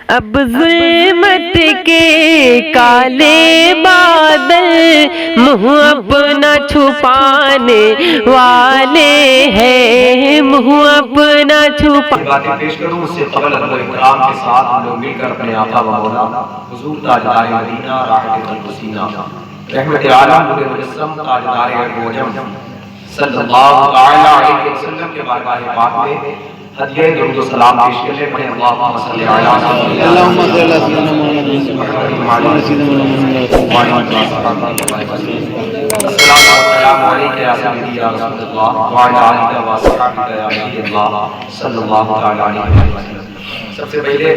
اب ظلمت کے کالے بادل منہ اپنا چھپانے والے ہیں، منہ اپنا باتیں پیش کروں اس سے قبل ادب و احترام کے ساتھ ہم لوگ مل کر اپنے آقا و مولا حضور تاجدار مدینہ راحت قلب و سینہ رحمت عالم نور مجسم تاجدار ارض و جم صلی اللہ تعالی علیہ وسلم کے بارگاہ پاک میں ہدیہ درود و سلام پیش کرنے پڑے۔ اللہم صلی علی اللہم صلی علی سیدنا محمد السلام علیکم یا سیدی یا رسول اللہ وعلی آلہ و صحابہ یا نبی اللہ صلی اللہ تعالی علیہ وسلم۔ سب سے پہلے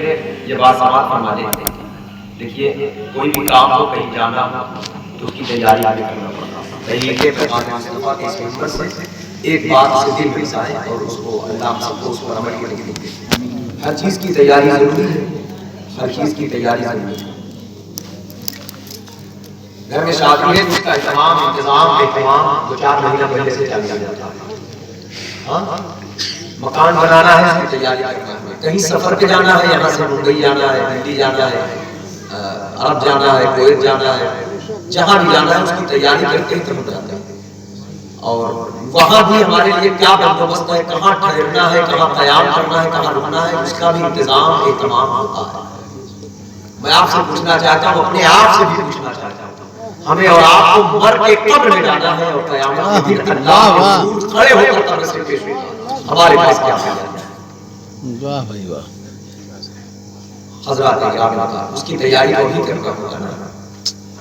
یہ بات سماعت فرما دیں، دیکھیے کوئی بھی کام ہو کہیں جانا ہو تو اس کی تیاری آگے کرنا پڑتا ہے۔ طریقے پر آنے مصطفیٰ کے اس منبر سے ایک بات سے دل میں سائے اور اس کو اللہ سب کو اس پر عمل کرنے کے لیے ہر چیز کی تیاری ضروری ہے، ہر چیز کی تیاری ضروری ہے۔ گھر میں شادی ہے اس کا اہتمام اہتمام 2-4 مہینہ پہلے سے چل جاتا ہے۔ مکان بنانا ہے اس کی تیاری کرنا ہے، کہیں سفر پہ جانا ہے، یہاں سے ممبئی جانا ہے، دلی جانا ہے، عرب جانا ہے، کویت جانا ہے، جہاں بھی جانا ہے اس کی تیاری کرتے ہی تم جاتے ہیں۔ اور وہاں بھی ہمارے لیے کیا بندوبست ہے، کہاں ٹھہرنا ہے، کہاں قیام کرنا ہے، کہاں رکنا ہے، اس کا بھی انتظام اہتمام ہوتا ہے۔ میں آپ سے پوچھنا چاہتا ہوں، اپنے آپ سے بھی پوچھنا چاہتا ہوں، ہمیں اور آپ کو مر کے قبر میں جانا ہے اور قیامت کے دن اللہ کے حضور کھڑے ہو کر قبر سے پیش ہونا، ہمارے پاس کیا ہے؟ واہ بھائی واہ۔ حضرات کرام اس کی تیاری کو ہی کرنا ہوگا نا،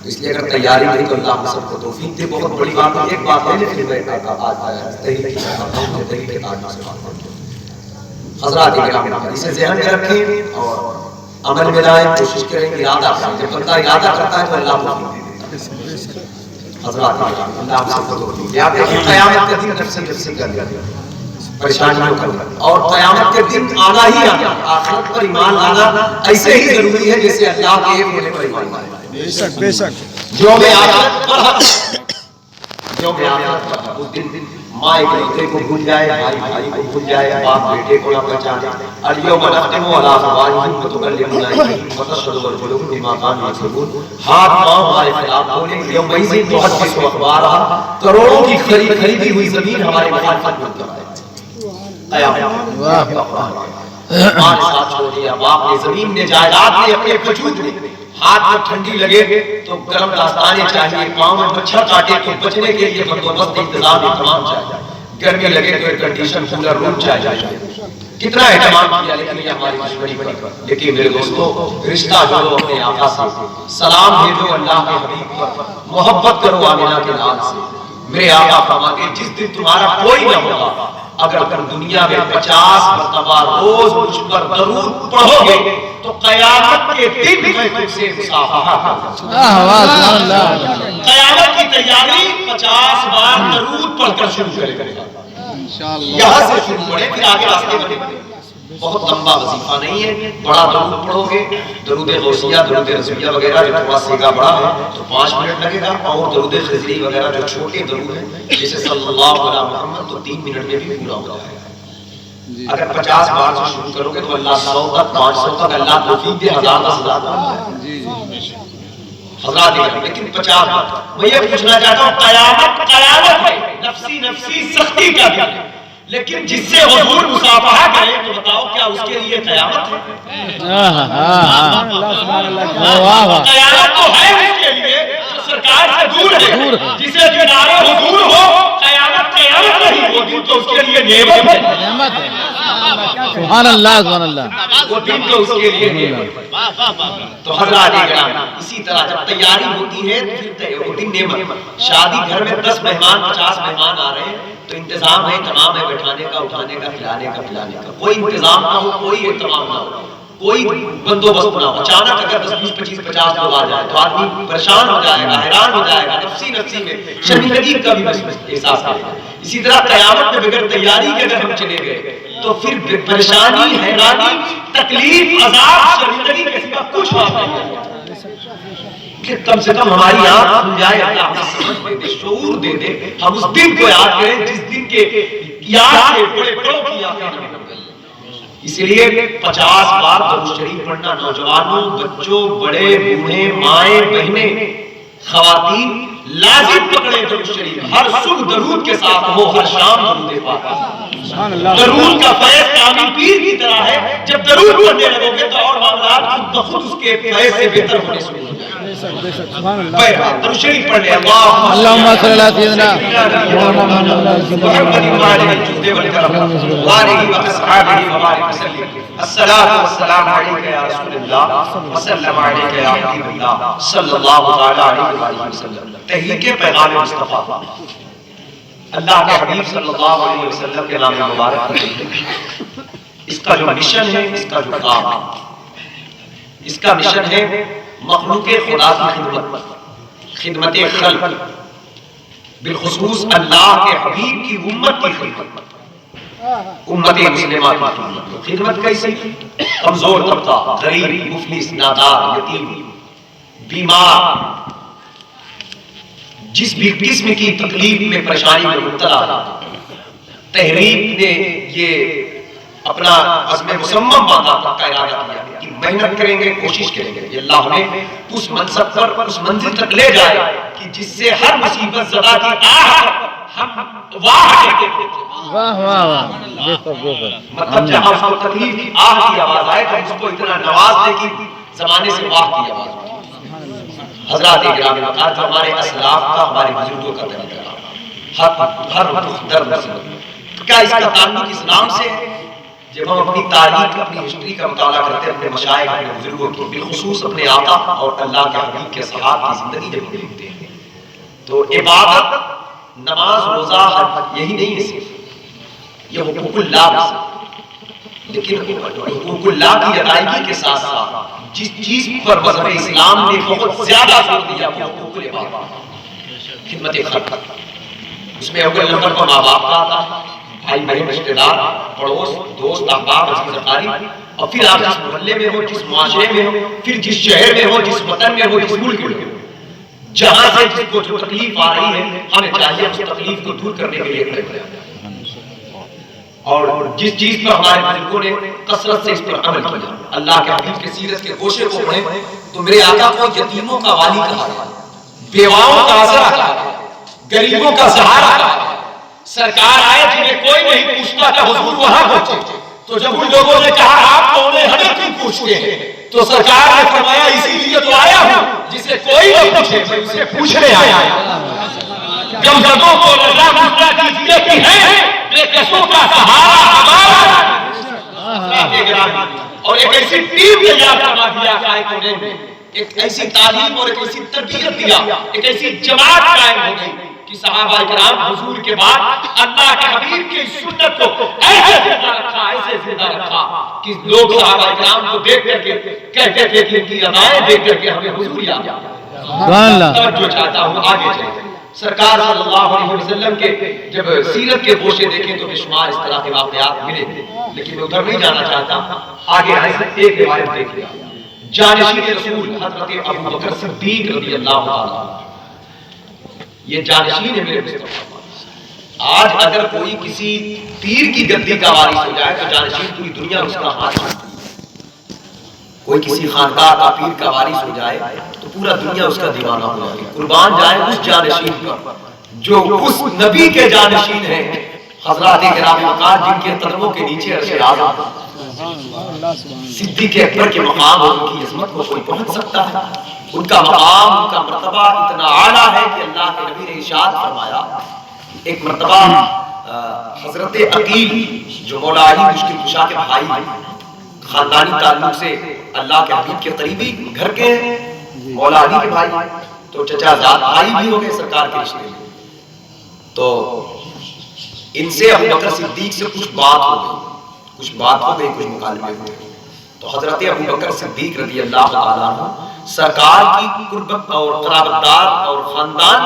اس لیے اگر تیاری نہیں تو اللہ ہم سب کو توفیق دے۔ بہت بڑی بات ہے، ایک بات ہے پھر میں آج تحریک کی بات ہوں، تحریک کے تعلق سے بات کروں۔ حضرات کرام اسے ذہن میں رکھیں اور عمل میں لائیں، کوشش کریں، ارادہ کریں۔ جب بندہ ارادہ کرتا ہے تو اللہ توفیق دیتا ہے۔ حضرات کرام اللہ ہم سب کو توفیق دے۔ آپ دیکھیں قیامت کا دن نفسی کر لیا پریشانیوں کا، اور قیامت کے دن آنا ہی آنا، آخرت پر ایمان لانا ایسے ہی ضروری ہے جیسے اللہ کے ایک ہونے پر ایمان لانا۔ بے شک بے شک۔ جو میں آخرت پر حق، جو میں آخرت پر حق، اس دن ماں ایک لوتے کو بھول جائے، بھائی بھائی کو بھول جائے، باپ بیٹے کو نہ پہچانے۔ الیوم نختم علی افواہہم وتکلمنا ایدیہم وتشہد ارجلہم بما کانوا یکسبون۔ ہاتھ پاؤں ہمارے خلاف بولیں، یومئذ تحدث اخبارہا، کروڑوں کی خریدی ہوئی زمین ہمارے مخالفت میں اتر آئے۔ قیامت ماں نے ساتھ چھوڑ دیا، باپ نے، زمین نے، جائیداد نے، اپنے وجود نے۔ ہاتھ میں ٹھنڈی لگے تو گرم داستانے چاہیے، پاؤں میں مچھر کاٹے تو بچنے کے لیے بندوبست انتظام اہتمام چاہیے، گرمی لگے تو ایئر کنڈیشن کولر روم چاہیے۔ کتنا اہتمام کیا، لیکن یہ ہماری دشمنی پر۔ لیکن میرے دوستو رشتہ جوڑو اپنے آقا سے، سلام بھیجو اللہ کے حبیب پر، محبت کرو آمنہ کے لال سے۔ میرے آقا فرماتے ہیں جس دن تمہارا کوئی نہ ہوگا، اگر تم دنیا میں 50 مرتبہ روز مجھ پر درود پڑھو گے تو قیامت کے دن میں تم سے مصافحہ کروں گا۔ قیامت کی تیاری 50 بار درود پڑھ کر شروع کرے گا، یہاں سے شروع کریں، پھر آگے راستے بنے۔ بہت لمبا وظیفہ نہیں ہے، بڑا درود پڑھو گے، درود غوثیہ، درود رضویہ وغیرہ جو تھوڑا سیگا بڑا ہے تو 5 منٹ لگے گا، اور درود خضری وغیرہ جو چھوٹے درود ہیں جیسے صلی اللہ علیہ محمد تو 3 منٹ میں بھی پورا ہو جائے گا۔ اگر 50 بار سے شروع کرو گے تو اللہ 100 تک، 500 تک، اللہ توفیق دے 1000 حضرات۔ لیکن 50 بار میں یہ پوچھنا چاہتا ہوں، قیامت ہے، نفسی سختی کا دن ہے، لیکن جس سے حضور مصافحہ کرے تو بتاؤ کیا اس کے لیے قیامت ہے؟ قیامت تو ہے اس کے لیے جو سرکار سے دور ہے، جسے کنارے حضور ہو، قیامت نہیں، وہ دن تو اس کے لیے نعمت ہے۔ سبحان اللہ سبحان اللہ، وہ دن تو اس کے لیے نعمت ہے۔ تو حضرات کرام اسی طرح جب تیاری ہوتی ہے پھر وہ دن نعمت۔ شادی گھر میں 10 مہمان 50 مہمان آ رہے ہیں تو انتظام ہے، تمام ہے، بٹھانے کا، اٹھانے کا، کھلانے کا، پلانے کا، کوئی انتظام نہ ہو، کوئی اہتمام نہ ہو، کوئی بندوبست نہ ہو، اچانک اگر 10 20 25 50 لوگ آ جائے تو آدمی پریشان ہو جائے گا، حیران ہو جائے گا، نفسی میں شرمندگی کا بھی احساس کرے گا۔ اسی طرح قیامت میں بغیر تیاری کے اگر ہم چلے گئے تو پھر پریشانی، حیرانی، تکلیف، عذاب، شرمندگی کے سوا کچھ نہیں ہے۔ کہ کم سے کم ہماری آنکھ کھل جائے، اللہ ہمیں سمجھ دے، شعور دے دے، ہم اس دن کو یاد کریں جس دن کے یاد سے بڑے بڑوں کی آنکھیں اس لیے 50 بار درود شریف پڑھنا نوجوانوں، بچوں، بڑے، بوڑھے، مائیں، بہنیں، خواتین لازم پکڑے درود شریف، ہر صبح درود کے ساتھ ہو، ہر شام درود پاک۔ درود کا فیض کامل پیر کی طرح ہے، جب درود پڑھنے لگو گے تو اور معاملات خود بخود اس کے فیض سے بہتر ہونے شروع ہو جائیں گے۔ درود شریف پڑھ لیں، اللہم صلی اللہ سیدنا محمد وعلى الجود والكرم وآلہ وأصحابہ وبارک وسلم۔ الصلاۃ والسلام علیک یا رسول اللہ وسلم علیک یا حبیب اللہ صلی اللہ تعالی علیہ وآلہ وسلم۔ تحریک پیغام مصطفیٰ، اللہ کے حبیب صلی اللہ علیہ وسلم کے نام مبارک ہے۔ اس کا جو مشن ہے، اس کا جو کام ہے، اس کا مشن ہے مخلوق خدا کی خدمت خلق، بالخصوص اللہ کے حبیب کی امت کی خدمت، امت مسلمہ کی خدمت کیسی؟ کمزور طبقہ، غریب، مفلس، نادار، یتیم، بیمار، جس بھی قسم کی تکلیف میں، پریشانی میں مبتلا ہے، تحریک نے یہ اپنا عزم مصمم باندھا کا ارادہ کیا کہ محنت کریں گے، کوشش کریں گے، یہ اللہ ہمیں اس منصب پر، اس منزل تک لے جائے کہ جس سے ہر مصیبت زدہ کی آہ ہم واہ کہتے ہیں۔ واہ واہ واہ، مطلب جہاں اس کو تکلیف کی آہ کی آواز آئے تو اس کو اتنا نواز دے کہ زمانے سے واہ کی آواز آئے۔ حضرات گرامی وقار، جو ہمارے اسلاف کا، ہمارے بزرگوں کا طریقہ ہر درد سے، کیا اس کا تعلق اسلام سے ہے؟ جب ہم اپنی تاریخ، اپنی ہسٹری کا مطالعہ کرتے ہیں، اپنے مشائخ، اپنے بزرگوں کی، بالخصوص اپنے آقا اور اللہ کے حبیب کے صحابہ کی زندگی جب دیکھتے ہیں تو عبادت، نماز، روزہ، حج یہی نہیں ہے صرف، یہ حقوق اللہ ہے، لیکن حقوق اللہ کی ادائیگی کے ساتھ ساتھ جس چیز پر مذہب اسلام نے بہت زیادہ زور دیا وہ حقوق العباد، خدمت خلق۔ اس میں اول نمبر پر ماں باپ کا آتا ہے، بھائی بہن، رشتہ دار، پڑوس، دوست، احباب، عزیز اقارب، اور پھر آپ جس محلے میں ہو، جس معاشرے میں ہو، پھر جس شہر میں ہو، جس وطن میں ہو، جس ملک میں ہو، جہاں سے جس کو جو تکلیف آ رہی ہے ہمیں چاہیے اس تکلیف کو دور کرنے کے لیے کھڑے ہو جائیں، اور جس چیز پر ہمارے بزرگوں نے کثرت سے اس پر عمل کیا، اللہ کے حبیب کے سیرت کے گوشے کو پڑھیں تو میرے آقا کو یتیموں کا والی کہا ہے، بیواؤں کا آسرا کہا ہے، غریبوں کا سہارا کہا ہے۔ سرکار آئے جنہیں کوئی نہیں پوچھتا کہ حضور وہاں پہنچے، تو جب ان لوگوں نے کہا آپ تو انہیں ہمیں کیوں پوچھتے ہیں، تو سرکار نے فرمایا اسی لیے تو آیا ہوں جسے کوئی نہ پوچھے میں اسے پوچھنے آیا ہوں۔ غمزدوں کو رضا مفرا کیجیے کہ ہے بے کسوں کا سہارا ہمارا، اور ایک ایسی ٹیم تیار فرما دیا کہ ایک ایسی تعلیم اور ایک ایسی تربیت دیا، ایک ایسی جماعت قائم ہو گئی کہ صحابہ کرام حضور کے بعد اللہ کے حبیب کی سنت کو ایسے زندہ رکھا، ایسے زندہ رکھا کہ لوگ صحابہ کرام کو دیکھ کر کے کہتے تھے کہ ان کی ادائیں دیکھ کر کے ہمیں حضور یاد آیا۔ توجہ چاہتا ہوں آگے چلیں، سرکار صلی اللہ علیہ وسلم کے جب سیرت کے گوشے دیکھیں تو بے شمار اس طرح کے واقعات ملے، لیکن میں ادھر نہیں جانا چاہتا، آگے ایک روایت دیکھ لیا۔ جانشین رسول حضرت ابوبکر صدیق رضی اللہ عنہ، یہ جانشین ہے میرے مصطفیٰ۔ آج اگر کوئی کسی پیر کی گدی کا وارث ہو جائے تو جانشین پوری دنیا اس کا ہاتھ چھوڑتی ہے۔ کوئی کسی خانقاہ کا پیر کا وارث ہو جائے تو پورا دنیا اس کا دیوانہ ہو جائے، قربان جائے اس جانشین پر جو اس نبی کے جانشین ہیں، حضرات کرام وقار جن کے قدموں کے نیچے عرش اعظم، صدیق اکبر کے مقام اور ان کی عظمت کو کوئی پہنچ سکتا ہے؟ ان کا مقام، ان کا مرتبہ اتنا اعلیٰ ہے کہ اللہ کے نبی نے ارشاد فرمایا، ایک مرتبہ حضرت عقیل جو مولا علی مشکل کشا کے بھائی خاندانی تعلق سے اللہ کے حبیب کے قریبی گھر کے مولا علی کے بھائی، تو چچا زاد بھائی بھی ہو گئے سرکار کے رشتے میں، تو ان سے ابوبکر صدیق سے کچھ بات ہو گئی، کچھ مکالمے ہوئے، تو حضرت ابوبکر صدیق رضی اللہ تعالیٰ عنہ سرکار کی قربت اور قرابتدار اور خاندان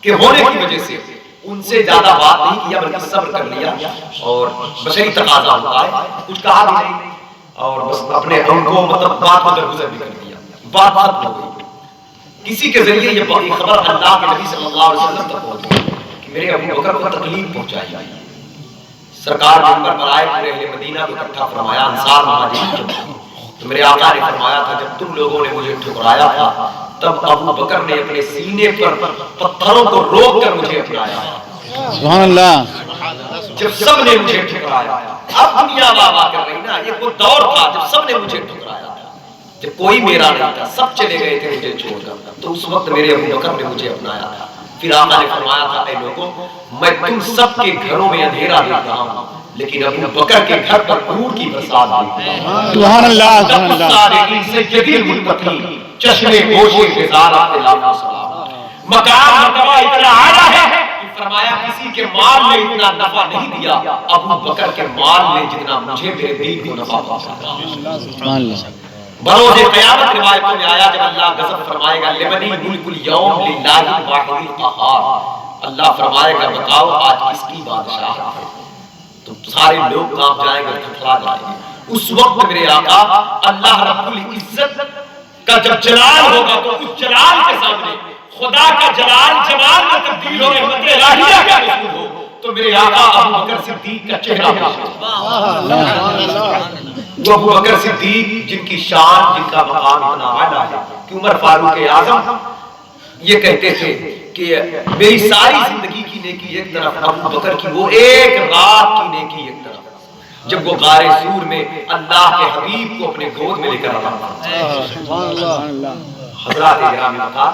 کے ہونے کی وجہ سے ان سے زیادہ بات نہیں کیا بلکہ صبر کر لیا، اور بشری تقاضا ہوتا ہے کچھ کہا بھی نہیں، اور بس اپنے ان کو مطلب بات کو درگزر بھی کر دیا، بات ختم ہو گئی۔ کسی کے ذریعے یہ خبر اللہ کے نبی صلی اللہ علیہ وسلم تک پہنچ گئی کہ میرے ابوبکر کو تکلیف پہنچائی، سرکار منبر پر آئے، پورے اہل مدینہ کو اکٹھا فرمایا، انصار مہاجرین کو، تو میرے آقا نے فرمایا تھا جب تم لوگوں نے مجھے ٹھکرایا تھا تب ابو بکر نے اپنے سینے پر پتھروں کو روک کر مجھے اپنایا. سبحان اللہ. جب سب نے مجھے ٹھکرایا، اب دنیا واہ کر رہی نا، یہ وہ دور تھا جب سب نے مجھے ٹھکرایا تھا، جب کوئی میرا نہیں تھا، سب چلے گئے تھے مجھے چھوڑ کر، تو اس وقت میرے ابو بکر نے مجھے اپنایا تھا. پھر آقا نے فرمایا تھا اے لوگوں میں تم سب کے گھروں میں اندھیرا دیکھ رہا ہوں لیکن ابو بکر کے گھر پر نور کی برسات دیکھ رہا ہوں. سبحان اللہ. سبحان اللہ. سیدی المتقین چشمے گوشے وزارت لاکھ سلام. مقام مرتبہ اتنا اعلیٰ ہے کہ فرمایا کسی کے مال نے اتنا نفع نہیں دیا ابو بکر کے مال نے جتنا مجھے میرے دین کو نفع پہنچایا. سبحان اللہ. بروز قیامت روایتوں میں آیا جب اللہ غضب فرمائے گا لمنی ملک اليوم للہ الواحد القہار، اللہ فرمائے گا بتاؤ آج کس کی بادشاہ ہے، تو سارے لوگ کانپ جائیں گے، تھرتھرا جائیں گے. اس وقت میرے آقا اللہ رب العزت کا جب جلال ہوگا تو اس جلال کے سامنے خدا کا جلال جمال میں تبدیل ہو، رحمت الہیہ کا نزول ہو، تو میرے آقا ابو بکر صدیق کا چہرہ وہ ابو بکر صدیق جن کی شان جن کا مقام اتنا اعلیٰ ہے کہ عمر فاروق اعظم یہ کہتے تھے کہ میری ساری زندگی کی نیکی ایک طرف، ابو بکر کی وہ ایک رات کی نیکی ایک طرف، جب وہ غار سور میں اللہ کے حبیب کو اپنے گود میں لے کر رہا تھا. حضرات گرامی مقام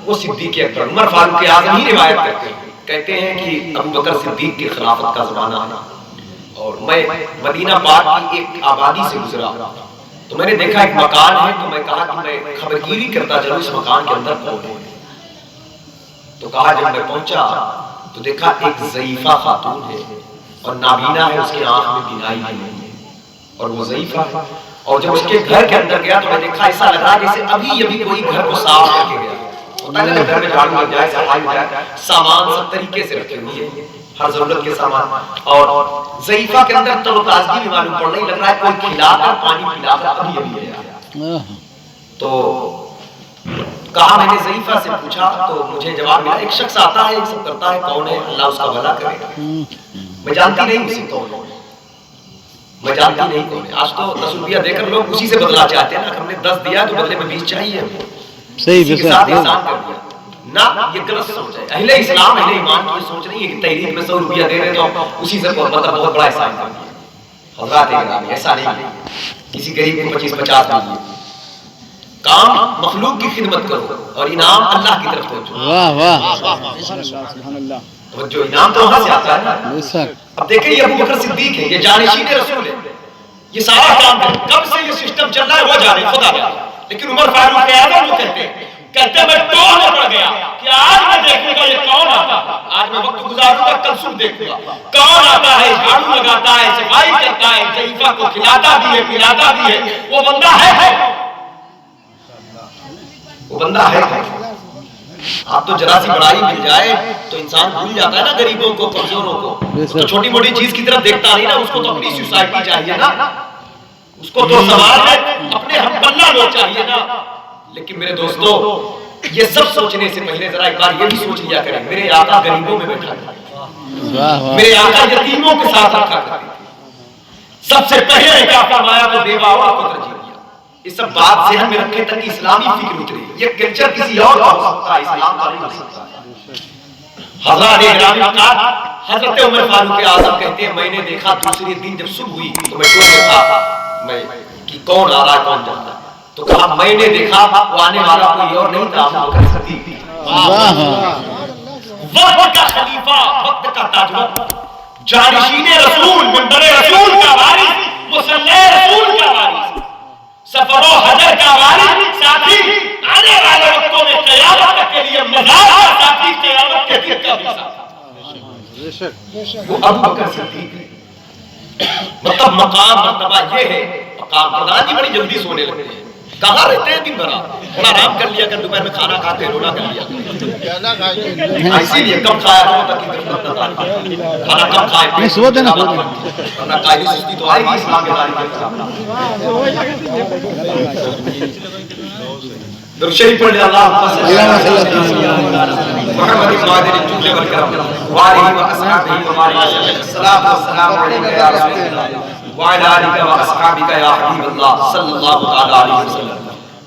وہ صدیق اکبر عمر فاروق اعظم ہی روایت کرتے ہیں، کہتے ہیں کہ ابو بکر صدیق کی خلافت کا زمانہ ہے اور میں مدینہ پاک کی ایک آبادی سے گزرا تو میں نے دیکھا ایک مکان ہے، تو میں کہا کہ میں خبرگیری کرتا چلوں اس مکان کے اندر کون ہے. تو کہا جب میں پہنچا تو دیکھا ایک ضعیفہ خاتون ہے اور نابینا ہے، اس کے آنکھ میں بینائی نہیں ہے اور وہ ضعیفہ ہے. اور جب اس کے گھر کے اندر گیا تو میں دیکھا ایسا لگا جیسے ابھی کوئی گھر کو صاف کر کے گیا ہوتا ہے نا، گھر میں جھاڑو لگ جائے، صفائی ہو جائے، سامان سب طریقے سے رکھے ہوئے ہیں، ہر ضرورت کے سامان. اور ضعیفہ کے اندر تر و تازگی بھی معلوم پڑ نہیں لگ رہا ہے، کوئی کھلا کر پانی پلا کر ابھی آیا. تو کہا میں نے ضعیفہ سے پوچھا تو مجھے جواب ملا ایک شخص آتا ہے، ایک سب کرتا ہے، کون ہے؟ اللہ اس کا بھلا کرے گا. میں جانتی نہیں اسے کون ہے، میں جانتی نہیں کون ہے. آج تو 10 روپیہ دے کر لوگ اسی سے بدلا چاہتے ہیں نا، ہم نے 10 دیا تو بدلے میں 20 چاہیے. صحیح کے ساتھ احسان کر دیا نا، یہ غلط سوچ ہے. اہل اسلام اہل ایمان کی سوچ نہیں ہے کہ تحریک میں 100 روپیہ دے رہے تو اسی سے مطلب بہت بڑا احسان کر دیا. حضرات گرامی ایسا نہیں ہے، کسی غریب کو 25-50 دیجیے. کام مخلوق کی خدمت کرو اور انعام اللہ کی طرف پہنچو. واہ واہ. سبحان اللہ. جو انعام تو وہاں سے آتا ہے نا. اب دیکھیں یہ ابو بکر صدیق ہے، یہ جانشین رسول ہے، یہ سارا کام ہے. کب سے یہ سسٹم چل رہا ہے وہ جانے، خدا جانے. لیکن عمر فاروق اعظم وہ کہتے میں ٹول میں پڑ گیا کہ آج میں دیکھوں گا یہ کون آتا ہے، آج میں وقت گزاروں گا، کل صبح دیکھوں گا کون آتا ہے، جھاڑو لگاتا ہے، صفائی کرتا ہے، ضعیفہ کو کھلاتا بھی ہے پلاتا بھی ہے. وہ بندہ ہے، وہ بندہ ہے. آپ تو ذرا سی بڑائی مل جائے تو انسان بھول جاتا ہے نا غریبوں کو، کمزوروں کو. تو چھوٹی موٹی چیز کی طرف دیکھتا نہیں نا، اس کو تو اپنی سوسائٹی چاہیے نا، اس کو تو سماج میں اپنے ہم پلہ لوگ چاہیے نا. لیکن میرے دوستو یہ سب سوچنے سے پہلے ذرا ایک بار یہ بھی سوچ لیا کریں، میرے آقا غریبوں میں بیٹھا تھا، میرے آقا یتیموں کے ساتھ رکھا کرتے تھے. سب سے پہلے کیا فرمایا تو بیواؤں کو ترجیح دیا. یہ سب بات ذہن میں رکھے تک اسلامی فکر اتری. یہ کلچر کسی اور کا ہو سکتا ہے، اسلام کا نہیں ہو سکتا. حضرات گرامی حضرت عمر فاروق اعظم کہتے ہیں میں نے دیکھا دوسرے دن جب صبح ہوئی تو میں ٹول میں تھا میں کہ کون آ رہا ہے کون جاتا ہے. تو کہا میں نے دیکھا وہ آنے والا کوئی اور نہیں تھا، ابو بکر صدیق تھی. وقت کا خلیفہ، وقت کا تاجور، جانشین رسول، منبر رسول کا وارث، مصلی رسول کا وارث، سفر و حجر کا وارث، ساتھی آنے والے وقتوں میں قیامت کے لیے مزار کا ساتھی، قیامت کے دن کا بھی ساتھی، وہ ابو بکر صدیق ہے. مطلب مقام مرتبہ یہ ہے. مقام پردان جی بڑی جلدی سونے لگتے ہیں، کہاں رہتے ہیں دن بھر تھوڑا آرام کر لیا کر دوپہر میں کھانا کھاتے رونا کر لیا اسی لیے کم کھایا کھانا کم کھائے ورنہ کاہلی سستی تو آئے گی اسلام کے درود شریف پڑھ لیا محمد القادری جملے والکرم وآلہ وأصحابہ وبارک السلام والسلام علیکم یا رسول اللہ وعلی آلہ وأصحابہ یا حبیب اللہ صلی اللہ تعالی علیہ وسلم.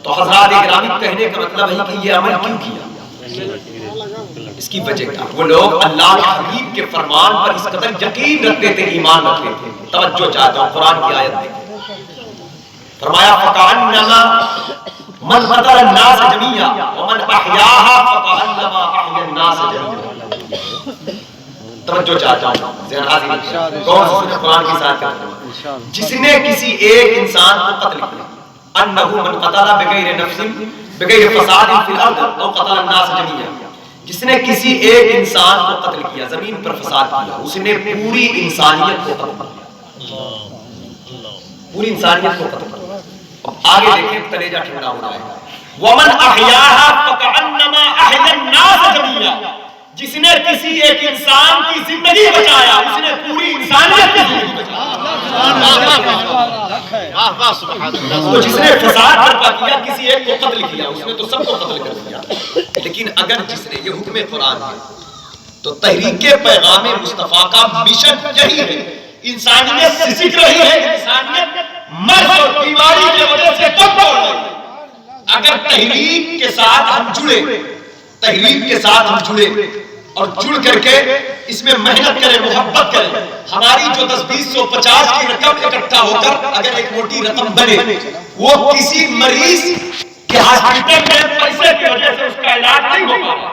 تو حضرات اکرامی کہنے کا مطلب ہے کہ یہ عمل کیوں کیا؟ اس کی وجہ کیا؟ وہ لوگ اللہ کے حبیب کے فرمان پر اس قدر یقین رکھتے تھے، ایمان رکھتے تھے. توجہ چاہتا ہوں قرآن کی آیت دیکھیں. فرمایا فَكَأَنَّمَا من قتل الناس جميعا ومن احیاها فكأنما احیا الناس جميعا. توجہ چاہتا ہوں ذہن حاضر کون سے قرآن کی ساتھ کرتا ہے جس نے کسی ایک انسان کو قتل کیا انه من قتل بغیر نفس بغیر فساد فی الارض او قتل الناس جميعا. جس نے کسی ایک انسان کو قتل کیا، زمین پر فساد کیا، اس نے پوری انسانیت کو قتل کیا. پوری انسانیت کو قتل کیا. آگے دیکھیں کلیجہ ٹھنڈا ہو جائے گا. ومن احیاها فکأنما احیا الناس جميعا. جس نے کسی ایک انسان کی زندگی بچایا، اس نے پوری انسانیت کی زندگی بچایا. تو جس نے فساد برپا کیا، کسی ایک کو قتل کیا، اس نے تو سب کو قتل کر دیا. لیکن اگر جس نے یہ حکم قرآن ہے تو تحریک پیغام مصطفیٰ کا مشن یہی ہے. انسانیت سے سیکھ رہی ہے، انسانیت مرض اور بیماری کی وجہ سے کم توڑ رہی ہے. اگر تحریک کے ساتھ ہم جڑے، تحریک کے ساتھ ہم جڑے اور جڑ کر کے اس میں محنت کریں، محبت کریں، ہماری جو 10 20 100 50 کی رقم اکٹھا ہو کر اگر ایک موٹی رقم بنے، وہ کسی مریض کے ہاسپٹل میں پیسے کی وجہ سے اس کا علاج نہیں ہو پاتا.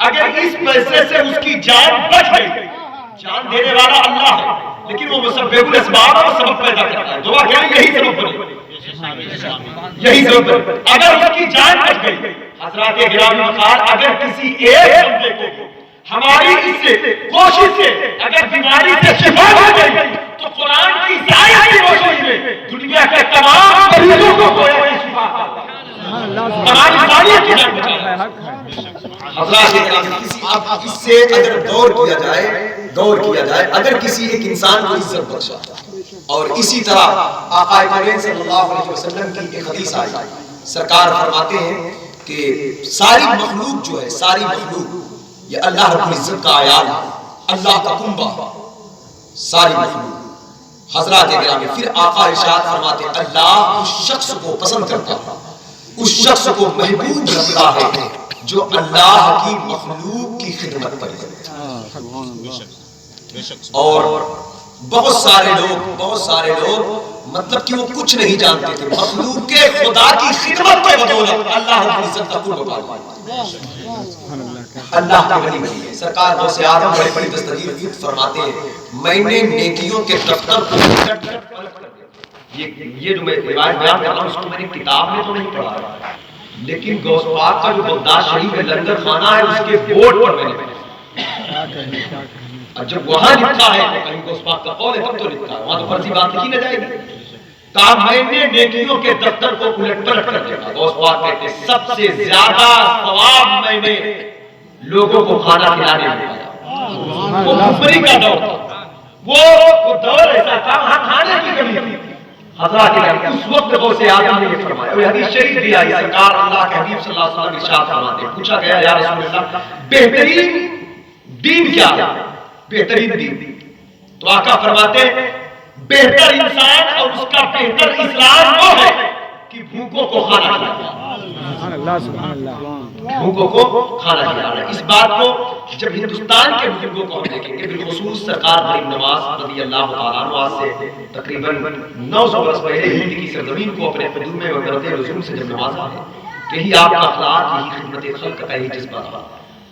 اگر اس پیسے سے اس کی جان بچ گئی، جان دینے والا اللہ ہے لیکن وہ مسبب الاسباب اور سبب پیدا کرتا ہے. دعا کریں یہی سبب بنے، یہی سبب بنے. اگر اس کی جان بچ گئی، حضرات گرامی وقار، اگر کسی ایک بندے کو ہماری اس سے کوشش سے اگر بیماری سے شفا ہو گئی تو قرآن کی آیت کی روشنی میں دنیا کے تمام مریضوں کو گویا کہ شفا ہماری انسانیت کی جان بچانا. حضرات اب اس سے اگر غور کیا جائے اگر کسی ایک انسان کو عزت بخشا، اور اسی طرح آقا کریم صلی اللہ علیہ وسلم کی ایک حدیث آئی، سرکار فرماتے ہیں کہ ساری مخلوق جو ہے، ساری مخلوق یہ اللہ رب العزت کا عیال ہے، اللہ کا کنبہ، ساری مخلوق. حضرات گرامی پھر آقا ارشاد فرماتے ہیں اللہ اس شخص کو پسند کرتا ہے، اس شخص کو محبوب رکھتا ہے جو اللہ کی مخلوق کی خدمت کرے. اور بہت سارے لوگ مطلب کہ وہ کچھ نہیں جانتے تھے، مخلوق کے خدا کی خدمت کے بدولت اللہ کی عزت کا قرب پاتے. اللہ کے ولی بنی ہے. سرکار غوث اعظم بڑی بڑی دستگیر فرماتے ہیں میں نے نیکیوں کے دفتر کو پلٹ کر دیا. یہ جو میں روایت بیان کر رہا ہوں اس کو میں نے کتاب میں تو نہیں پڑھا ہے، لیکن غوث پاک کا جو بغداد شریف میں لنگر خانہ ہے اس کے بورڈ پر میں نے جب وہاں لکھا ہے تو کہیں غوث پاک کا قول ہے تب تو لکھا ہے، وہاں تو فرضی بات لکھی نہ جائے گی. کہا میں نے نیکیوں کے دفتر کو الٹ پلٹ کر دیا. غوث پاک کہتے ہیں سب سے زیادہ ثواب میں نے لوگوں کو کھانا کھلانے میں پایا. وہ کفری کا دور تھا، وہ دور ایسا تھا وہاں کھانے کی کمی تھی. حضرات اس وقت غوث اعظم نے یہ فرمایا. وہ حدیث شریف بھی آئی، سرکار اللہ کے حبیب صلی اللہ علیہ وسلم ارشاد فرماتے ہیں، پوچھا گیا یا رسول اللہ بہترین دین کیا ہے؟ بہترین دین تو آقا فرماتے ہیں بہتر انسان اور اس کا بہتر اسلام وہ ہے کہ بھوکوں کو کھانا کھلانا. بھوکوں کو کھانا کھلانا. اس بات کو جب ہندوستان کے بزرگوں کو ہم دیکھیں گے، بالخصوص سرکار غریب نواز رضی اللہ تعالیٰ عنہ آج سے تقریباً 900 برس پہلے ہند کی سرزمین کو اپنے قدوم میں وقت رسول سے جب نوازا ہے، یہی آپ کا اخلاق، یہی خدمت خلق کا یہی جذبہ تھا.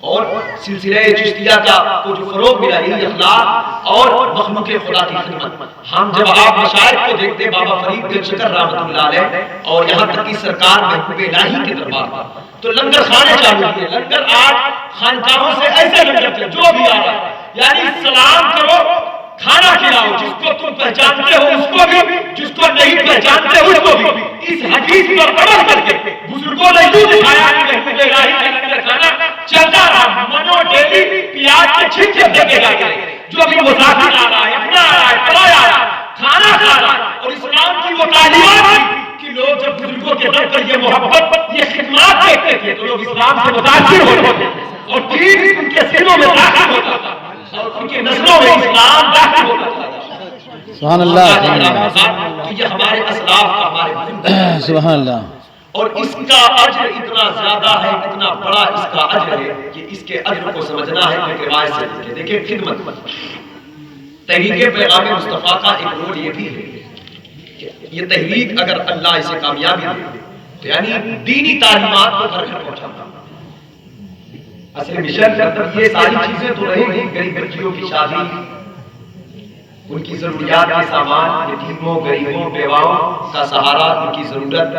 اور سلسلہ چشتیہ کا کو جو فروغ ملا یہی اخلاق اور مخلوق خدا کی خدمت. ہم جب آپ مشائخ کو دیکھتے بابا فرید دل شکر رحمۃ اللہ علیہ اور یہاں تک کہ سرکار محبوب الہی کے دربار پر تو لنگر خانے چالو کیے. لنگر آج خانقاہوں سے ایسے لنگر تھے جو بھی آ رہا ہے یعنی سلام کرو، کھانا کھلاؤ، جس کو تم پہچانتے ہو اس کو بھی، جس کو نہیں پہچانتے ہو اس کو بھی. اس حدیث پر عمل کر کے بزرگوں نے یوں دکھایا کہ محبوب الہی کا لنگر کھانا چلتا رہا، منو ڈیلی پیاز کے چھلکے پھینکے گا کرے، جو ابھی مسافر آ رہا ہے، اپنا آ رہا ہے، پرایا آ رہا ہے، کھانا کھا رہا ہے، اور اسلام کی وہ تعلیمات تھی کہ لوگ جب بزرگوں کے در پر یہ محبت یہ خدمات دیکھتے تھے تو لوگ اسلام سے متاثر ہوتے تھے اور دین ان کے سینوں میں داخل ہوتا تھا اور ان کے نسلوں میں اسلام داخل ہوتا تھا۔ سبحان اللہ تو یہ ہمارے اسلاف کا ہمارے بزرگ سبحان اللہ۔ اور اس کا اجر اتنا زیادہ ہے، اتنا بڑا اس کا اجر ہے کہ اس کے اجر کو سمجھنا ہے ایک روایت سے دیکھیں۔ دیکھیں خدمت، تحریک پیغام مصطفیٰ کا ایک رول یہ بھی ہے کہ یہ تحریک اگر اللہ اسے کامیابی دے تو یعنی دینی تعلیمات کو گھر گھر پہنچانا۔ اصل مشن مطلب یہ ساری چیزیں تو رہیں گی، غریب بچیوں کی شادی، ان کی ضروریات کے سامان، یتیموں غریبوں بیواؤں کا سہارا، ان کی ضرورت،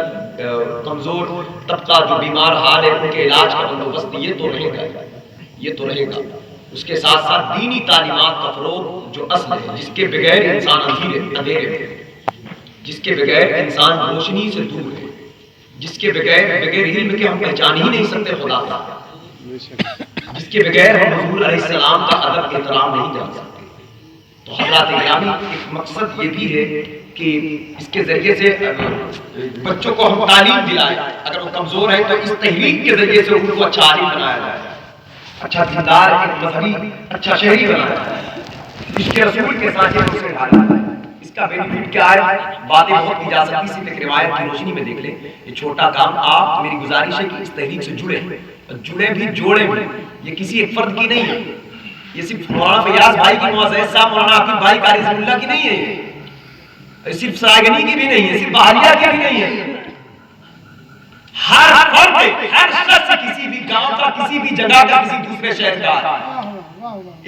کمزور طبقہ جو بیمار حال ہے ان کے علاج کا بندوبست، یہ تو رہے گا، یہ تو رہے گا۔ اس کے ساتھ ساتھ دینی تعلیمات کا فروغ جو اصل ہے، جس کے بغیر انسان اندھیرے ہے، جس کے بغیر انسان روشنی سے دور ہے، جس کے بغیر علم کے ہم پہچان ہی نہیں سکتے خدا کا، جس کے بغیر ہم حضور علیہ السلام کا ادب احترام نہیں جان سکتے۔ تو حضرات گرامی ایک مقصد یہ بھی ہے کہ اس کے ذریعے سے بچوں کو ہم تعلیم دلائیں، اگر وہ کمزور ہے تو اس تحریک کے ذریعے سے ان کو اچھا عالم بنایا جائے، اچھا دیندار، ایک مذہبی اچھا شہری بنایا جائے، اس کے رسول کے ساتھ اسے ڈھالا جائے۔ اس کا بینیفٹ کیا ہے؟ باتیں بہت کی جا سکتی، صرف ایک روایت کی روشنی میں دیکھ لیں یہ چھوٹا کام۔ آپ میری گزارش ہے کہ اس تحریک سے جڑے بھی جوڑے بھی، یہ کسی ایک فرد کی نہیں ہے، یہ صرف مولانا فیاض بھائی کی، معزز صاحب مولانا عاقب بھائی قاری رضی اللہ کی نہیں ہے، صرف سرائگنی کی بھی نہیں ہے، صرف بحالیہ کی بھی نہیں ہے، ہر فرد، ہر شخص کسی بھی گاؤں کا، کسی بھی جگہ کا، کسی دوسرے شہر کا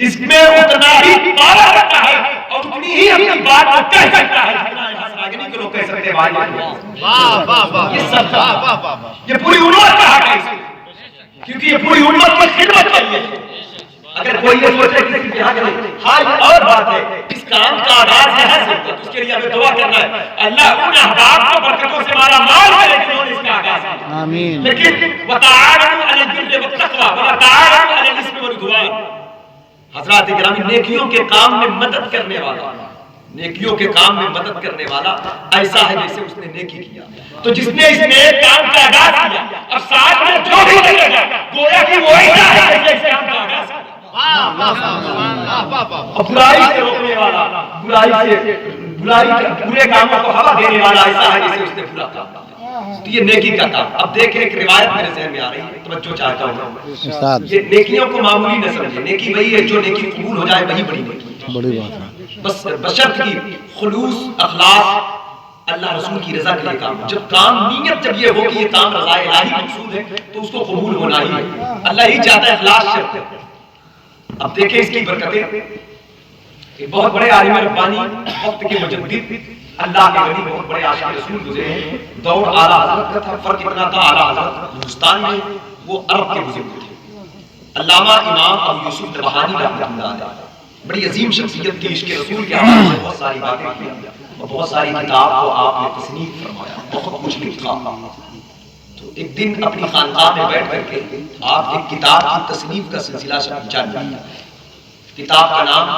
اس میں اتنا ہی پارا رکھتا ہے اور اتنی ہی اپنی بات کو کہہ سکتا ہے جتنا سرائگنی کے لوگ کہہ سکتے ہیں۔ بھائی یہ سب یہ پوری امت کا حق ہے اس میں، کیونکہ یہ پوری امت کی خدمت کے لیے۔ اگر کوئی یہ سوچے کہ کسی یہاں کرے، ہاں یہ اور بات ہے، اس کام کا آغاز یہاں سے ہوتا ہے، اس کے لیے ہمیں دعا کرنا ہے اللہ ان احباب کو برکتوں سے مالا مال کرے جنہوں نے اس کا آغاز کیا۔ آمین۔ لیکن وَتَعَاوَنُوا عَلَى الْبِرِّ وَالتَّقْوَىٰ وَلَا تَعَاوَنُوا عَلَى الْإِثْمِ وَالْعُدْوَانِ۔ حضرات گرامی نیکیوں کے کام میں مدد کرنے والا، نیکیوں کے کام میں مدد کرنے والا ایسا ہے جیسے اس نے نیکی کیا۔ تو جس نے اس نیک کام کا آغاز کیا اور ساتھ میں جو بھی لگے گا گویا کہ وہ ایسا ہے جیسے اس کام کا آغاز کیا۔ اور برائی سے روکنے والا، برے کاموں کو ہوا دینے والا ایسا ہے جیسے اس نے برا کام کیا۔ تو یہ نیکی کا کام۔ اب دیکھیں ایک روایت میرے ذہن میں آ رہی ہے، توجہ چاہتا ہوں۔ یہ نیکیوں کو معمولی نہ سمجھے، نیکی وہی ہے جو نیکی قبول ہو جائے، وہی بڑی نیکی ہے، بڑی بات ہے۔ بس بشرط کی خلوص، اخلاص، اللہ رسول کی رضا کے لیے کام۔ جب کام نیت جب یہ ہو کہ یہ کام رضا الہی مقصود ہے تو اس کو قبول ہونا ہی ہے، اللہ ہی چاہتا ہے، اخلاص شرط ہے۔ اب دیکھیں اس کی برکتیں۔ ایک بہت بڑے عالم ربانی، وقت کے مجدد، اللہ کے ولی، بہت بڑے عاشق رسول گزرے ہیں، دور اعلیٰ حضرت کا تھا، فرق اتنا تھا اعلیٰ حضرت ہندوستان میں، وہ عرب کے بزرگ تھے۔ علامہ امام ابو یوسف نبہانی رحمۃ اللہ علیہ، بڑی عظیم شخصیت تھی، عشق رسول کے حوالے سے بہت ساری باتیں کی اور بہت ساری کتاب کو آپ نے تصنیف فرمایا، بہت کچھ لکھا۔ تو ایک دن اپنی خانقاہ میں بیٹھ کر کے آپ ایک کتاب کی تصنیف کا سلسلہ جاری کیا۔ کتاب کا نام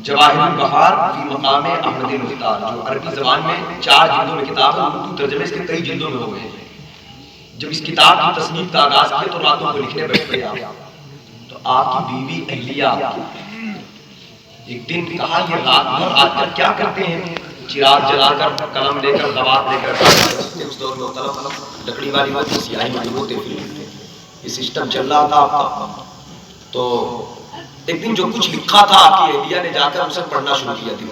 جواہر البحار فی مقام احمد المختار، جو عربی زبان میں 4 جلدوں میں کتاب ہے، اردو ترجمے اس کے کئی جلدوں میں ہو گئے ہیں۔ جب اس کتاب کی تصنیف کا آغاز کیا تو راتوں کو لکھنے بیٹھ گئے آپ، تو آپ کی بیوی اہلیہ ایک دن کہا یہ رات میں آج کل کیا کرتے ہیں، چراغ جلا کر، قلم لے کر، دوات لے کر، اس دور میں قلم لکڑی والی بات سیاہی میں ہوتے پھر یہ سسٹم چل رہا تھا آپ کا۔ تو ایک دن جو کچھ لکھا تھا آپ کی اہلیہ نے جا کر اسے پڑھنا شروع کیا، دن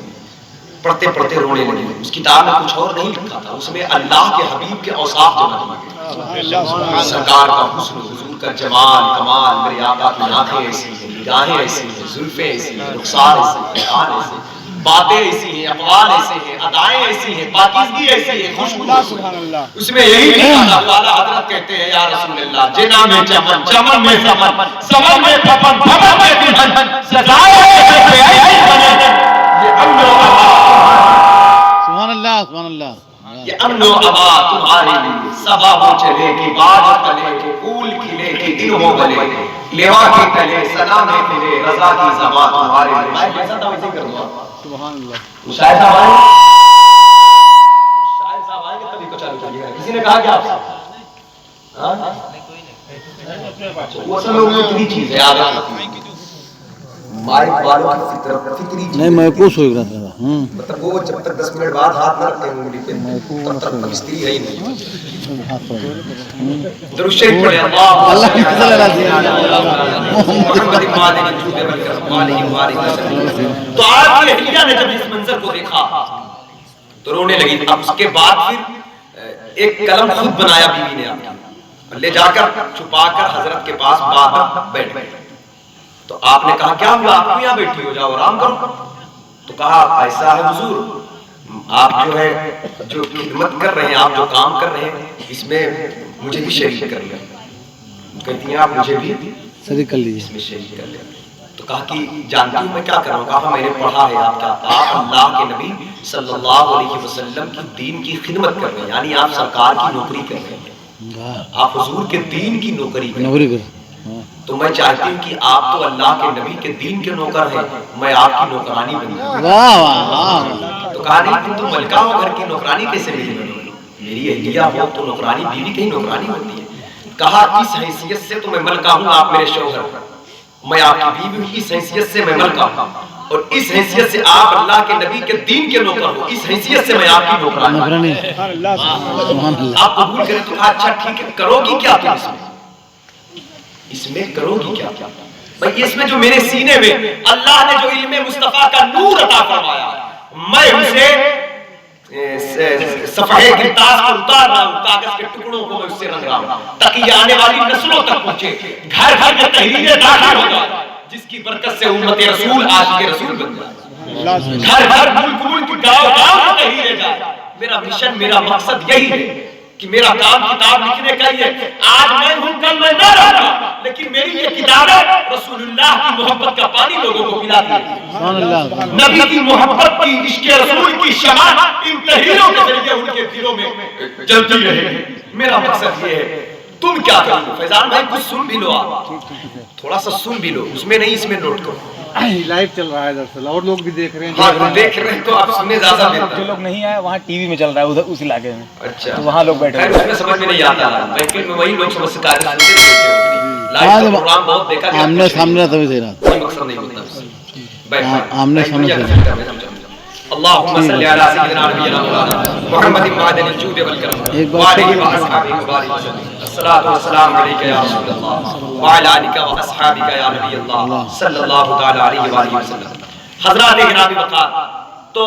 پڑھتے پڑھتے رونے لگے۔ اس کتاب میں کچھ اور نہیں لکھا تھا، اس میں اللہ کے حبیب کے اوصاف جمع کیے گئے، سرکار کا حسن، حضور کا جمال کمال، میرے آقا کی آنکھیں ایسی ہیں، نگاہیں ایسی ہیں، زلفیں ایسی ہیں، رخسار ایسی ہیں، کان ایسے ہیں، باتیں ایسی ہیں، اقوال ایسے ہیں، ادائیں ایسی ہیں، پاکیزگی ایسی ہے، خوشبو ایسی ہے۔ اس میں یہی لکھا تھا، والا حضرت کہتے ہیں یا رسول اللہ، جنا میں چمن، چمن میں سمن، سمن میں پھپن، پھپن میں دلہن، سجائے ایسے ایسی بنے یہ امن و امان۔ سبحان اللہ، سبحان اللہ۔ یہ امن و اما تمہارے لیے، صبا ہو چلے کہ باغ پلے کہ پھول کھلے کہ دن ہو بلے، لیوا کے تلے سلام کھلے رضا کی زبان تمہارے لیے. میں کیسا توجہ کروں گا؟ سبحان اللہ. شاعر صاحب آئے، شاعر صاحب آئے کہ تبھی کو چالو کریے گا. کسی نے کہا کہ آپ وہ سب لوگوں کی چیز ہے عادت مائک والوں کی فطری چیز نہیں میں کو سوئی رہا تھا. مطلب وہ جب تک 10 منٹ بعد ہاتھ نہ رکھتے انگلی پہ تب تک مستری ہے ہی نہیں. درود شریف پڑھیں اللہ کی صلی محمد تو آپ کی اہلیہ نے جب اس منظر کو دیکھا تو رونے لگی. اب اس کے بعد پھر ایک قلم خود بنایا بیوی نے آپ لے جا کر چھپا کر حضرت کے پاس بات بیٹھ گئے. تو آپ نے کہا کیا ہوا، آپ یہاں بیٹھی ہو، جاؤ آرام کرو. تو کہا ایسا ہے حضور، آپ جو ہے جو خدمت کر رہے ہیں، آپ جو کام کر رہے ہیں، اس میں مجھے بھی شریک کر لیں. کہتی ہیں آپ مجھے بھی شریک کر لیجیے. اس میں شریک کر لیں. تو کہا کہ جانتی ہوں میں کیا کر رہا ہوں. کہا میں نے پڑھا ہے آپ کیا، آپ اللہ کے نبی صلی اللہ علیہ وسلم کی دین کی خدمت کر رہے ہیں، یعنی آپ سرکار کی نوکری کر رہے ہیں، آپ حضور کے دین کی نوکری کر رہے ہیں. تو میں چاہتی ہوں کہ آپ تو اللہ کے نبی کے دین کے نوکر ہیں، میں آپ کی نوکرانی بن جاؤں. تو کہا نہیں تم تو ملکہ ہو، گھر کی نوکرانی کیسے میری بنی؟ میری اہلیہ ہو تو نوکرانی بیوی کی نوکرانی ہوتی ہے. کہا اس حیثیت سے تو میں ملکہ ہوں، آپ میرے شوہر، میں آپ کی بیوی ہوں، اس حیثیت سے میں ملکہ ہوں، اور اس حیثیت سے آپ اللہ کے نبی کے دین کے نوکر ہو، اس حیثیت سے میں آپ کی نوکرانی. آپ قبول کریں. تو کہا اچھا ٹھیک ہے، کرو گی کیا تم اس میں کرو گی کیا؟ بھئی اس میں جو میرے سینے میں اللہ نے جو علم مصطفیٰ کا نور عطا فرمایا، میں اسے صفحے گرداز پر اتار رہا ہوں، کاغذ کے ٹکڑوں کو میں اس سے رنگ رہا ہوں تاکہ یہ آنے والی نسلوں تک پہنچے، گھر گھر میں تحریریں داخل ہو جائے جس کی برکت سے امت رسول عاشق رسول بن جائے. گھر گھر ملک ملک گاؤں گاؤں میں تحریریں جائے. میرا مشن، میرا مقصد یہی ہے کہ میرا کام کتاب لکھنے کا ہی ہے. آج میں ہوں کل میں نہ رہوں، لیکن میری یہ کتابیں رسول اللہ کی محبت کا پانی لوگوں کو پلاتی ہے. نبی کی محبت کی، عشق رسول کی شمع ان تحریروں کے ذریعے ان کے دلوں میں جلتی رہے. میرا مقصد یہ ہے. تم کیا کرو فیضان بھائی، کچھ سن بھی لو، آپ تھوڑا سا سن بھی لو، اس میں نہیں اس میں نوٹ کرو. لائیو چل رہا ہے دراصل اور لوگ بھی دیکھ رہے ہیں. ہاں دیکھ رہے ہیں تو آپ سننے زیادہ بہتر. جو لوگ نہیں آئے وہاں ٹی وی میں چل رہا ہے ادھر اس علاقے میں. اچھا تو وہاں لوگ بیٹھے اس میں سمجھ میں نہیں آتا، لیکن میں وہی لوگ سمجھ سکتے ہیں. لائیو پروگرام بہت دیکھا گیا، آمنے سامنے تبھی صحیح رہا. کوئی مقصد نہیں ہوتا. آمنے سامنے اللهم صل على سيدنا نبينا مولانا محمد معدن الجود والكرم وعليه واصحابه وبارك وسلم. الصلاه والسلام عليك يا رسول الله وعلى اليك واصحابك يا نبي الله صلى الله تعالى عليه واله وسلم. حضرات جناب وقار، تو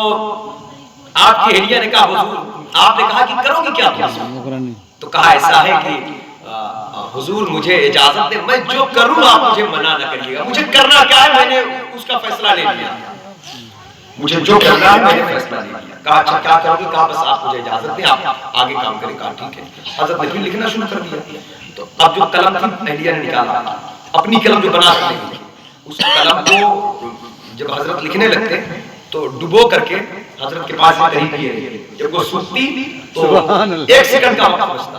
آپ کی اہلیہ نے کہا حضور، آپ نے کہا کہ کرو گی کیا تم؟ تو کہا ایسا ہے کہ حضور مجھے اجازت دے، میں جو کروں آپ مجھے منع نہ کریے گا. مجھے کرنا کیا ہے میں نے اس کا فیصلہ لے لیا، مجھے جو کرنا ہے میں نے فیصلہ لے لیا. کہا اچھا کیا کرو گی؟ کہا بس آپ مجھے اجازت دیں، آپ آگے کام کریں. کہا ٹھیک ہے. حضرت نے پھر لکھنا شروع کر دیا. تو اب جو قلم تھی اہلیہ نے نکالا، اپنی قلم جو بنا سکتے ہیں، اس قلم کو جب حضرت لکھنے لگتے تو ڈبو کر کے حضرت کے پاس یہ طریق کیے. جب وہ سوکھتی تو 1 سیکنڈ کا وقت بچتا،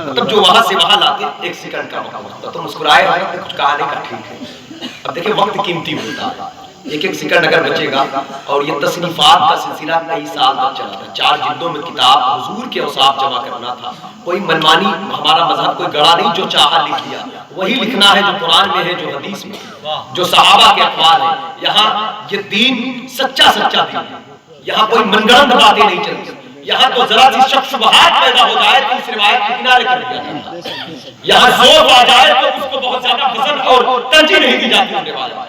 مطلب جو وہاں سے وہاں لاتے 1 سیکنڈ کا وقت بچتا. تو مسکرائے حضرت نے کچھ کہا نہیں. کہا ٹھیک ہے. اب دیکھیں وقت قیمتی ہوتا ہے، 1 سیکنڈ اگر بچے گا. اور یہ تصنیفات کا سلسلہ کئی سال تک چلا تھا. 4 جلدوں میں کتاب حضور کے اوصاف جمع کرنا تھا. کوئی منمانی ہمارا مذہب کوئی گڑا نہیں، جو چاہا لکھ لیا. وہی لکھنا ہے جو قرآن میں ہے، جو حدیث میں، جو صحابہ کے اقوال ہیں. یہاں یہ دین سچا سچا دین ہے. یہاں کوئی من گڑنت باتیں نہیں چلتی. یہاں تو ذرا سی شک شبہات پیدا ہو جائے تو اس روایت کے کنارے کر دیا جاتا ہے. یہاں ذوق آ جائے تو اس کو بہت زیادہ وزن اور ترجیح نہیں دی جاتی اس روایت.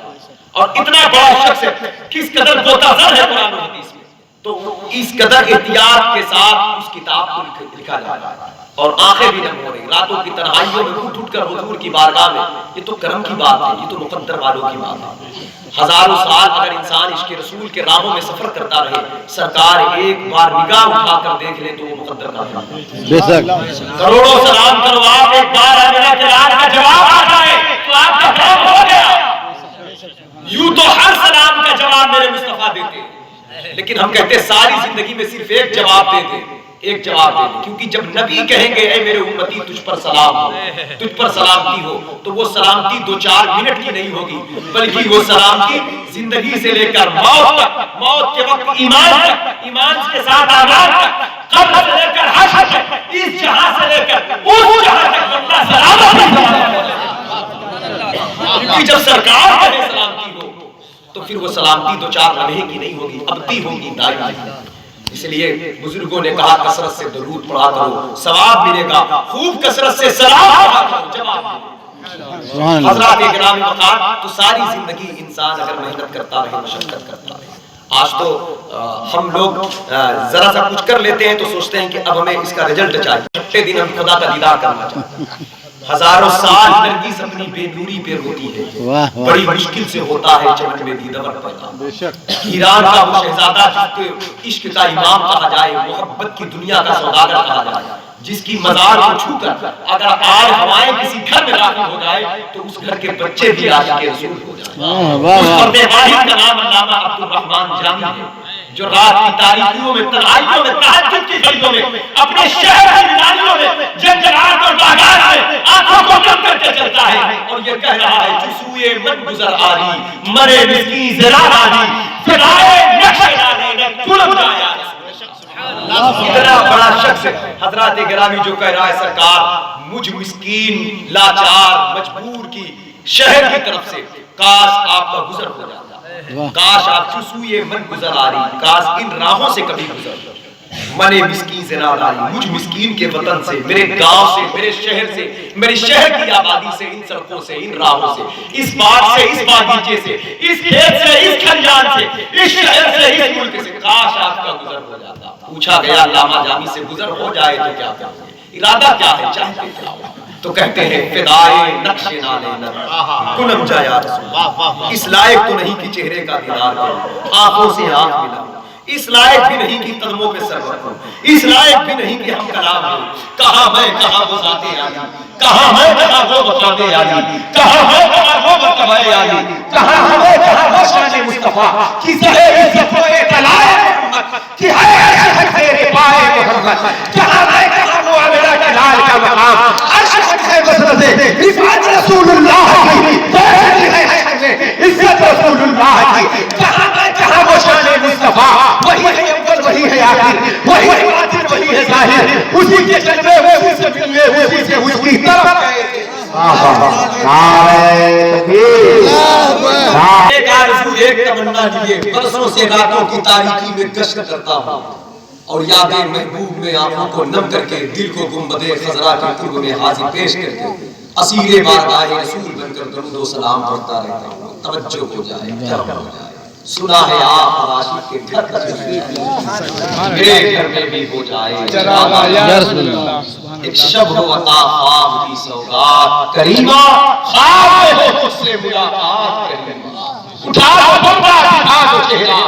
اور اتنا بڑا شخص کس قدر غوطہ زر ہے قرآن و حدیث میں، تو اس قدر احتیاط کے ساتھ اس کتاب کو لکھا جاتا ہے. اور آنکھیں بھی نم ہو رہی، راتوں کی تنہائیوں میں اٹھ اٹھ کر حضور کی بارگاہ میں. یہ تو کرم کی بات ہے، یہ تو مقدر والوں کی بات ہے. ہزاروں سال اگر انسان عشق رسول کے راہوں میں سفر کرتا رہے، سرکار ایک بار نگاہ اٹھا کر دیکھ لے تو وہ مقدر کا ہے. بے شک کروڑوں سلام کرو، آپ ایک بار میرا کلام کا جواب آ جائے تو آپ کا کام ہو گیا. یوں تو ہر سلام کا جواب میرے مصطفیٰ دیتے، لیکن ہم کہتے ہیں ساری زندگی میں صرف ایک جواب دے دیں ایک جواب دے دیں، کیونکہ جب نبی کہیں گے اے میرے امتی تجھ پر سلام ہو، تجھ پر سلامتی ہو، تو وہ سلامتی 2-4 منٹ کی نہیں ہوگی، بلکہ وہ سلامتی زندگی سے لے کر موت تک، موت کے وقت ایمان تک، ایمان کے ساتھ آزاد تک، قبر سے لے کر حشر تک، اس جہاں سے لے کر اس جہاں تک بندہ سلامت ہے۔ کیونکہ جب سرکار کہے سلامتی ہو تو پھر وہ سلامتی 2-4 لمحے کی نہیں ہوگی، ابدی ہوگی، دائمی۔ اس لیے بزرگوں نے کہا کثرت سے درود پڑھا کرو ثواب ملے گا، خوب کثرت سے سلام پڑھا کرو جواب ملے گا۔ حضرات اکرام وقار، تو ساری زندگی انسان اگر محنت کرتا رہے، مشقت کرتا رہے، آج تو ہم لوگ ذرا سا کچھ کر لیتے ہیں تو سوچتے ہیں کہ اب ہمیں اس کا رزلٹ چاہیے، چھٹے دن ہم خدا کا دیدار کرنا چاہتے ہیں۔ ہزاروں سال نرگس اپنی بے نوری پہ روتی ہے، بڑی مشکل سے ہوتا ہے چمن میں دیدور پیدا۔ ایران کا وہ شہزادہ جس کو عشق کا امام کہا جائے، محبت کی دنیا کا سوداگر کہا جائے، جس کی مزار کو چھو کر اگر آج ہوائیں کسی گھر میں داخل ہو جائے تو اس گھر کے بچے بھی عاشق رسول ہو جائیں۔ اس فرد واحد کا نام علامہ عبد الرحمن جامی ہے، جو رات کی تاریکیوں میں، تنہائیوں میں، تہجد کی گھڑیوں میں، اپنے شہر کی ویرانیوں میں، جنگلات اور باغات میں آنکھوں کو کم کر کے چلتا ہے اور یہ کہہ رہا ہے جسوئے من گزر آری، مرے مسکین زرار آری، فدائے نقش ڈالے کلم جایا۔ اتنا بڑا شخص حضرات گرامی جو کہہ رہا ہے سرکار مجھ مسکین لاچار مجبور کی شہر کی طرف سے کاش آپ کا گزر ہو جاتا، کاش آپ چسوئے من گزر آ رہی، کاش ان راہوں سے کبھی گزر، من مسکین سے نہ آئی، مجھ مسکین کے وطن سے، میرے گاؤں سے، میرے شہر سے، میری شہر کی آبادی سے، ان سڑکوں سے، ان راہوں سے، اس باغ سے، اس باغیچے سے، اس کھیت سے، اس کھلیان سے، اس شہر سے، اس ملک سے، کاش آپ کا گزر ہو جاتا۔ پوچھا گیا علامہ جامی سے گزر ہو جائے تو کیا کریں، ارادہ کیا ہے، چاہتے کیا ہو؟ تو کہتے ہیں فدائے نقش نالے نر کنم جایا رسول، اس لائق تو نہیں کہ چہرے کا دیدار کروں، آنکھوں سے آنکھ ملا، اس لائق بھی نہیں کہ قدموں پہ سر رکھوں، اس لائق بھی نہیں کہ ہم کلام ہوں، کہاں میں کہاں وہ ذات عالی، کہاں میں کہاں وہ مقام عالی، کہاں میں کہاں وہ مرتبہ عالی، کہاں میں کہاں وہ شان مصطفیٰ کی زہے عزت و اطلاع محمد کی ہے عشق تیرے پائے محمد، کہاں میں کہاں وہ میرا جلال کا مقام، عشق ہے مسرت رفعت رسول اللہ کی، بہت ہے عشق عزت رسول اللہ کی، کہاں میں کہاں وہ شان مصطفیٰ، وہی ہے اول وہی ہے آخر، وہی ہے باطن وہی ہے ظاہر، اسی کے جلوے اسی سے ملے اسی سے اس کی طرف گئے تھے۔ ایک آرزو ایک تمنا لیے برسوں سے راتوں کی تاریکی میں گشت کرتا ہوں اور یادیں محبوب میں آنکھوں کو نم کر کے دل کو گنبدِ خضرا کے قرب میں حاضر پیش کر کے اسیر بارگاہ رسول بن کر درود و سلام پڑھتا رہتا ہوں۔ توجہ ہو جائے، کرم ہو جائے، سنا ہے آپ اور عاشق کے گھر تشریف میرے گھر میں بھی ہو جائے یا رسول اللہ، ایک شب ہو عطا خواب کی سوغات کریمہ، خواب میں ہو تجھ سے ملاقات کریمہ، اٹھا دو بندہ دکھا دو چہرہ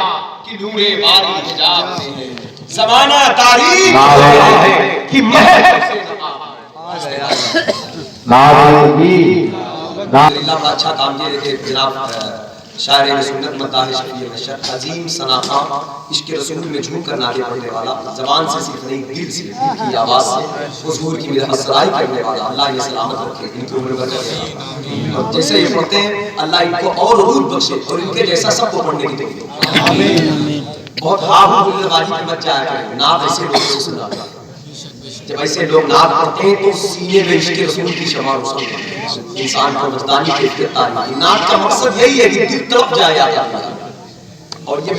کہ نور باری حجاب میں ہے، زمانہ تاریخ ہے کہ مہر سے اللہ بڑا اچھا کام یہ دیکھے جناب شاعر سنت مداح شفیع بشر عظیم ثناء عشق رسول میں جھوم کر نعرے پڑھنے والا، زبان سے صرف نہیں دل سے، دل کی آواز سے حضور کی مدح سرائی کرنے والا، اللہ یہ سلامت رکھے، ان کی عمر برکت دے، اور جیسے یہ پڑھتے ہیں اللہ ان کو اور عروج بخشے اور ان کے جیسا سب کو پڑھنے کی توفیق دے۔ بہت ہاں بولنے والی کی مت جایا کریں، نعت ایسے لوگوں سے سنا کریں، جب ایسے لوگ نعت پڑھتے ہیں تو سینے میں عشق رسول کی شمع روشن ہوتی ہے، انسان کو مستانی کیفیت آتی ہے۔ نعت کا مقصد یہی ہے کہ دل تڑپ جائے اور یہ